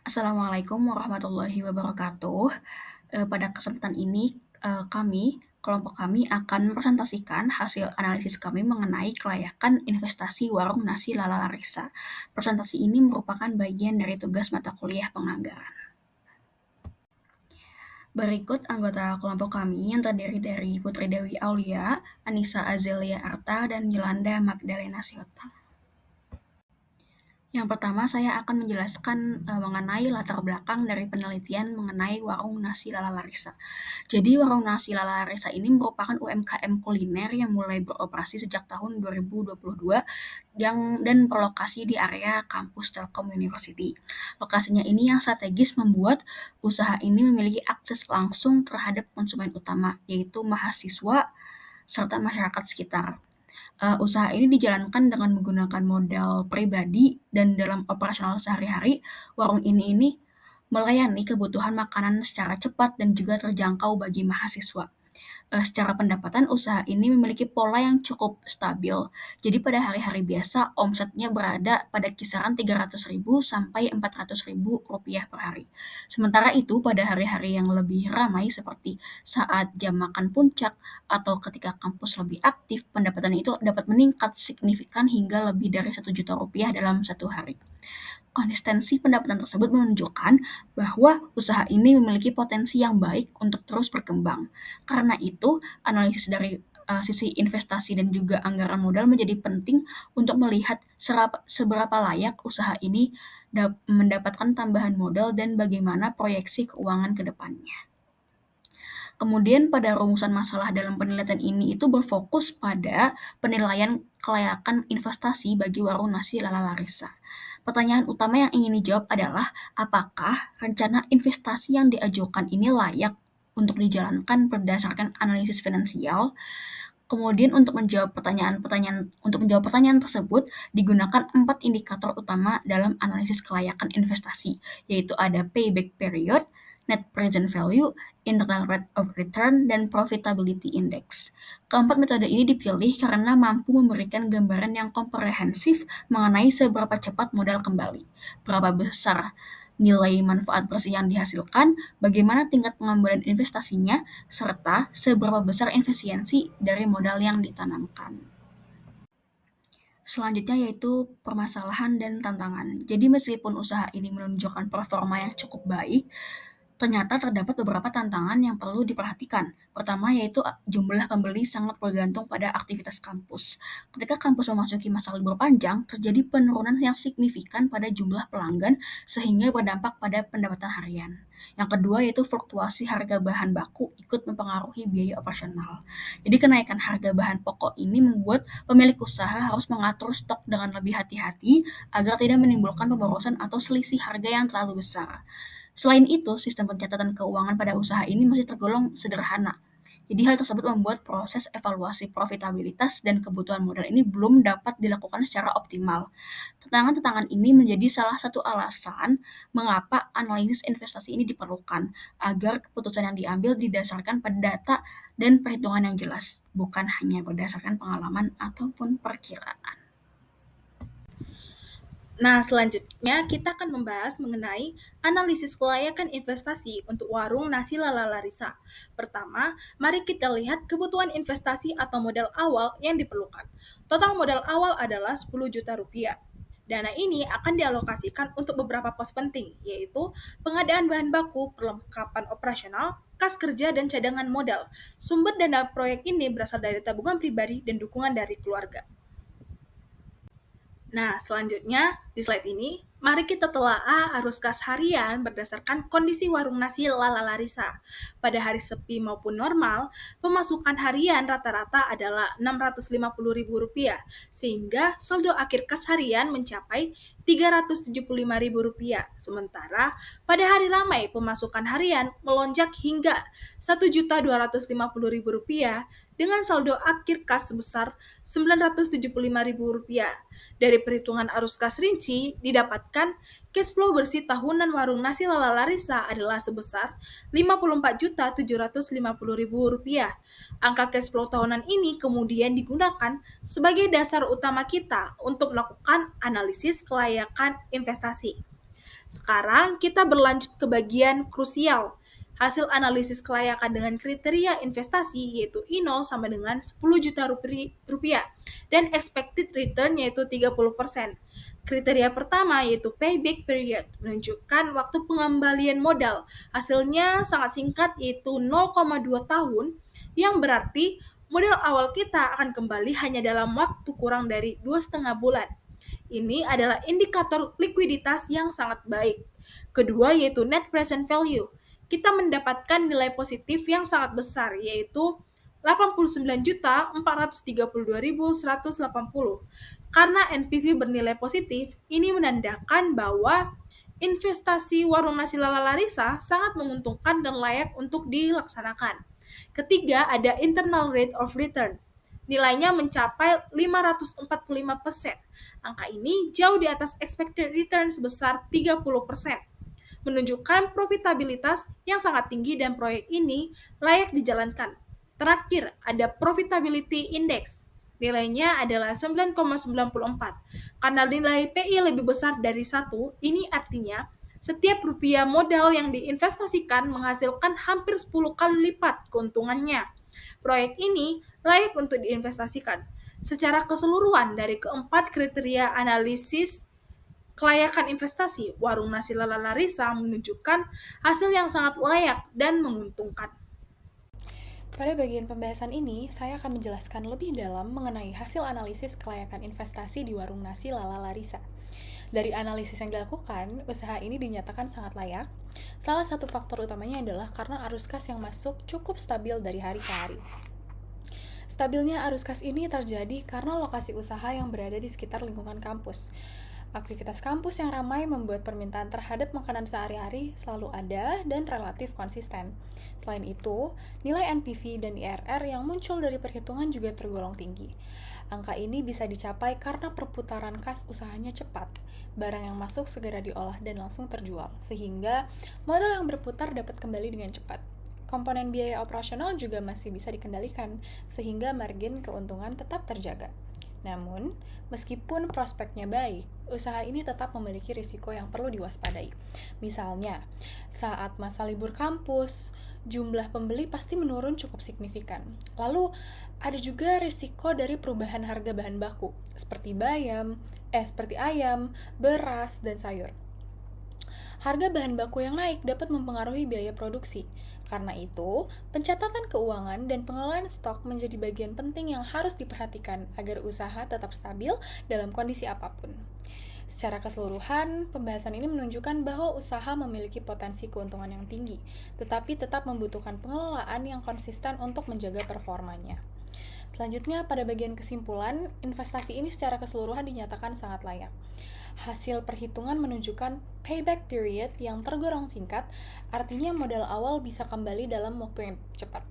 Assalamualaikum warahmatullahi wabarakatuh. Pada kesempatan ini, kelompok kami akan mempresentasikan hasil analisis kami mengenai kelayakan investasi warung nasi Lala Larissa. Presentasi ini merupakan bagian dari tugas mata kuliah penganggaran. Berikut anggota kelompok kami yang terdiri dari Putri Dewi Aulia, Anissa Azelia Arta, dan Yolanda Magdalena Sihotam. Yang pertama, saya akan menjelaskan mengenai latar belakang dari penelitian mengenai warung nasi Lala Larissa. Jadi, warung nasi Lala Larissa ini merupakan UMKM kuliner yang mulai beroperasi sejak tahun 2022 dan berlokasi di area kampus Telkom University. Lokasinya ini yang strategis membuat usaha ini memiliki akses langsung terhadap konsumen utama, yaitu mahasiswa serta masyarakat sekitar. Usaha ini dijalankan dengan menggunakan modal pribadi dan dalam operasional sehari-hari, warung ini melayani kebutuhan makanan secara cepat dan juga terjangkau bagi mahasiswa. Secara pendapatan, usaha ini memiliki pola yang cukup stabil. Jadi pada hari-hari biasa, omsetnya berada pada kisaran 300.000 sampai 400.000 rupiah per hari. Sementara itu, pada hari-hari yang lebih ramai seperti saat jam makan puncak atau ketika kampus lebih aktif, pendapatan itu dapat meningkat signifikan hingga lebih dari 1 juta rupiah dalam satu hari. Konsistensi pendapatan tersebut menunjukkan bahwa usaha ini memiliki potensi yang baik untuk terus berkembang. Karena itu, analisis dari sisi investasi dan juga anggaran modal menjadi penting untuk melihat seberapa layak usaha ini mendapatkan tambahan modal dan bagaimana proyeksi keuangan ke depannya. Kemudian pada rumusan masalah dalam penelitian ini itu berfokus pada penilaian kelayakan investasi bagi warung nasi Lala Larissa. Pertanyaan utama yang ingin dijawab adalah apakah rencana investasi yang diajukan ini layak untuk dijalankan berdasarkan analisis finansial. Kemudian untuk menjawab pertanyaan tersebut digunakan 4 indikator utama dalam analisis kelayakan investasi, yaitu ada payback period, net present value, internal rate of return, dan profitability index. Keempat metode ini dipilih karena mampu memberikan gambaran yang komprehensif mengenai seberapa cepat modal kembali, berapa besar nilai manfaat bersih yang dihasilkan, bagaimana tingkat pengembalian investasinya, serta seberapa besar efisiensi dari modal yang ditanamkan. Selanjutnya yaitu permasalahan dan tantangan. Jadi meskipun usaha ini menunjukkan performa yang cukup baik, ternyata terdapat beberapa tantangan yang perlu diperhatikan. Pertama yaitu jumlah pembeli sangat bergantung pada aktivitas kampus. Ketika kampus memasuki masa libur panjang, terjadi penurunan yang signifikan pada jumlah pelanggan sehingga berdampak pada pendapatan harian. Yang kedua yaitu fluktuasi harga bahan baku ikut mempengaruhi biaya operasional. Jadi kenaikan harga bahan pokok ini membuat pemilik usaha harus mengatur stok dengan lebih hati-hati agar tidak menimbulkan pemborosan atau selisih harga yang terlalu besar. Selain itu, sistem pencatatan keuangan pada usaha ini masih tergolong sederhana. Jadi hal tersebut membuat proses evaluasi profitabilitas dan kebutuhan modal ini belum dapat dilakukan secara optimal. Tantangan-tantangan ini menjadi salah satu alasan mengapa analisis investasi ini diperlukan, agar keputusan yang diambil didasarkan pada data dan perhitungan yang jelas, bukan hanya berdasarkan pengalaman ataupun perkiraan. Nah, selanjutnya kita akan membahas mengenai analisis kelayakan investasi untuk warung nasi Lala Larissa. Pertama, mari kita lihat kebutuhan investasi atau modal awal yang diperlukan. Total modal awal adalah 10 juta rupiah. Dana ini akan dialokasikan untuk beberapa pos penting, yaitu pengadaan bahan baku, perlengkapan operasional, kas kerja, dan cadangan modal. Sumber dana proyek ini berasal dari tabungan pribadi dan dukungan dari keluarga. Nah, selanjutnya di slide ini, mari kita telaah arus kas harian berdasarkan kondisi warung nasi Lala Larissa. Pada hari sepi maupun normal, pemasukan harian rata-rata adalah Rp650.000, sehingga saldo akhir kas harian mencapai Rp375.000. Sementara pada hari ramai, pemasukan harian melonjak hingga Rp1.250.000 dengan saldo akhir kas sebesar Rp975.000. Dari perhitungan arus kas rinci, didapatkan cash flow bersih tahunan warung nasi Lala Larissa adalah sebesar Rp54.750.000. Angka cash flow tahunan ini kemudian digunakan sebagai dasar utama kita untuk melakukan analisis kelayakan investasi. Sekarang kita berlanjut ke bagian krusial. Hasil analisis kelayakan dengan kriteria investasi yaitu I0 sama dengan 10 juta rupiah dan expected return yaitu 30%. Kriteria pertama yaitu payback period menunjukkan waktu pengembalian modal. Hasilnya sangat singkat yaitu 0,2 tahun yang berarti modal awal kita akan kembali hanya dalam waktu kurang dari 2,5 bulan. Ini adalah indikator likuiditas yang sangat baik. Kedua yaitu net present value. Kita mendapatkan nilai positif yang sangat besar yaitu 89.432.180. Karena NPV bernilai positif, ini menandakan bahwa investasi warung nasi Lala Larissa sangat menguntungkan dan layak untuk dilaksanakan. Ketiga, ada internal rate of return. Nilainya mencapai 545%. Angka ini jauh di atas expected return sebesar 30%, menunjukkan profitabilitas yang sangat tinggi dan proyek ini layak dijalankan. Terakhir, ada profitability index. Nilainya adalah 9,94. Karena nilai PI lebih besar dari 1, ini artinya setiap rupiah modal yang diinvestasikan menghasilkan hampir 10 kali lipat keuntungannya. Proyek ini layak untuk diinvestasikan. Secara keseluruhan dari keempat kriteria analisis kelayakan investasi, warung nasi Lala Larissa menunjukkan hasil yang sangat layak dan menguntungkan. Pada bagian pembahasan ini, saya akan menjelaskan lebih dalam mengenai hasil analisis kelayakan investasi di warung nasi Lala Larissa. Dari analisis yang dilakukan, usaha ini dinyatakan sangat layak. Salah satu faktor utamanya adalah karena arus kas yang masuk cukup stabil dari hari ke hari. Stabilnya arus kas ini terjadi karena lokasi usaha yang berada di sekitar lingkungan kampus. Aktivitas kampus yang ramai membuat permintaan terhadap makanan sehari-hari selalu ada dan relatif konsisten. Selain itu, nilai NPV dan IRR yang muncul dari perhitungan juga tergolong tinggi. Angka ini bisa dicapai karena perputaran kas usahanya cepat. Barang yang masuk segera diolah dan langsung terjual, sehingga modal yang berputar dapat kembali dengan cepat. Komponen biaya operasional juga masih bisa dikendalikan, sehingga margin keuntungan tetap terjaga. Namun, meskipun prospeknya baik, usaha ini tetap memiliki risiko yang perlu diwaspadai. Misalnya, saat masa libur kampus, jumlah pembeli pasti menurun cukup signifikan. Lalu, ada juga risiko dari perubahan harga bahan baku, seperti ayam, beras, dan sayur. Harga bahan baku yang naik dapat mempengaruhi biaya produksi. Karena itu, pencatatan keuangan dan pengelolaan stok menjadi bagian penting yang harus diperhatikan agar usaha tetap stabil dalam kondisi apapun. Secara keseluruhan, pembahasan ini menunjukkan bahwa usaha memiliki potensi keuntungan yang tinggi, tetapi tetap membutuhkan pengelolaan yang konsisten untuk menjaga performanya. Selanjutnya, pada bagian kesimpulan, investasi ini secara keseluruhan dinyatakan sangat layak. Hasil perhitungan menunjukkan payback period yang tergolong singkat, artinya modal awal bisa kembali dalam waktu yang cepat.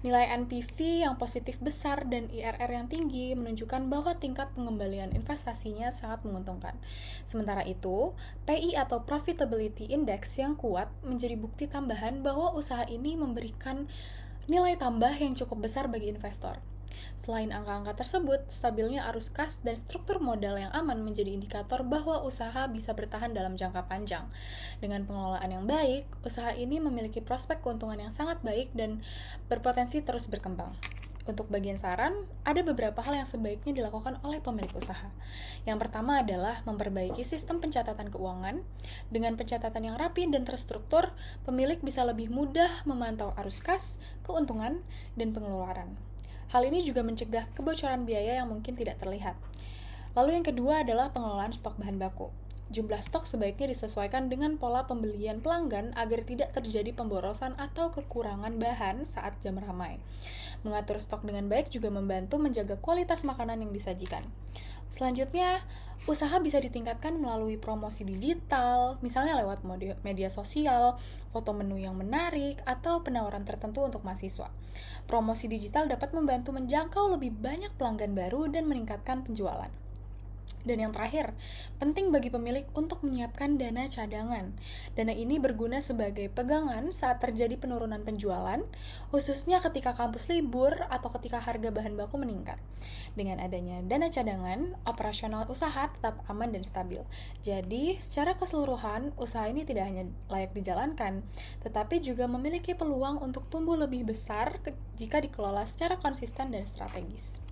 Nilai NPV yang positif besar dan IRR yang tinggi menunjukkan bahwa tingkat pengembalian investasinya sangat menguntungkan. Sementara itu, PI atau Profitability Index yang kuat menjadi bukti tambahan bahwa usaha ini memberikan nilai tambah yang cukup besar bagi investor. Selain angka-angka tersebut, stabilnya arus kas dan struktur modal yang aman menjadi indikator bahwa usaha bisa bertahan dalam jangka panjang. Dengan pengelolaan yang baik, usaha ini memiliki prospek keuntungan yang sangat baik dan berpotensi terus berkembang. Untuk bagian saran, ada beberapa hal yang sebaiknya dilakukan oleh pemilik usaha. Yang pertama adalah memperbaiki sistem pencatatan keuangan. Dengan pencatatan yang rapi dan terstruktur, pemilik bisa lebih mudah memantau arus kas, keuntungan, dan pengeluaran. Hal ini juga mencegah kebocoran biaya yang mungkin tidak terlihat. Lalu yang kedua adalah pengelolaan stok bahan baku. Jumlah stok sebaiknya disesuaikan dengan pola pembelian pelanggan agar tidak terjadi pemborosan atau kekurangan bahan saat jam ramai. Mengatur stok dengan baik juga membantu menjaga kualitas makanan yang disajikan. Selanjutnya, usaha bisa ditingkatkan melalui promosi digital, misalnya lewat media sosial, foto menu yang menarik, atau penawaran tertentu untuk mahasiswa. Promosi digital dapat membantu menjangkau lebih banyak pelanggan baru dan meningkatkan penjualan. Dan yang terakhir, penting bagi pemilik untuk menyiapkan dana cadangan. Dana ini berguna sebagai pegangan saat terjadi penurunan penjualan, khususnya ketika kampus libur atau ketika harga bahan baku meningkat. Dengan adanya dana cadangan, operasional usaha tetap aman dan stabil. Jadi, secara keseluruhan, usaha ini tidak hanya layak dijalankan, tetapi juga memiliki peluang untuk tumbuh lebih besar jika dikelola secara konsisten dan strategis.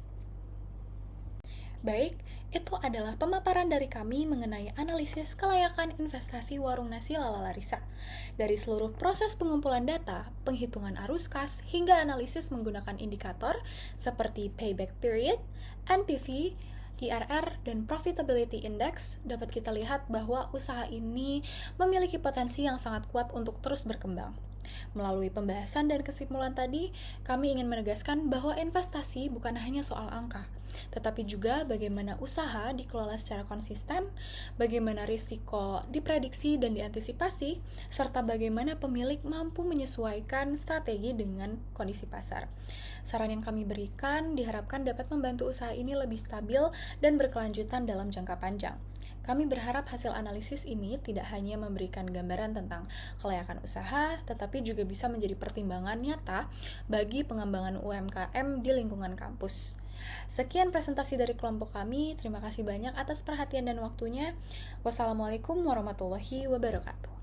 Baik, itu adalah pemaparan dari kami mengenai analisis kelayakan investasi warung nasi Lala Larissa. Dari seluruh proses pengumpulan data, penghitungan arus kas, hingga analisis menggunakan indikator seperti payback period, NPV, IRR, dan Profitability Index, dapat kita lihat bahwa usaha ini memiliki potensi yang sangat kuat untuk terus berkembang. Melalui pembahasan dan kesimpulan tadi, kami ingin menegaskan bahwa investasi bukan hanya soal angka, tetapi juga bagaimana usaha dikelola secara konsisten, bagaimana risiko diprediksi dan diantisipasi, serta bagaimana pemilik mampu menyesuaikan strategi dengan kondisi pasar. Saran yang kami berikan diharapkan dapat membantu usaha ini lebih stabil dan berkelanjutan dalam jangka panjang. Kami berharap hasil analisis ini tidak hanya memberikan gambaran tentang kelayakan usaha, tetapi juga bisa menjadi pertimbangan nyata bagi pengembangan UMKM di lingkungan kampus. Sekian presentasi dari kelompok kami. Terima kasih banyak atas perhatian dan waktunya. Wassalamualaikum warahmatullahi wabarakatuh.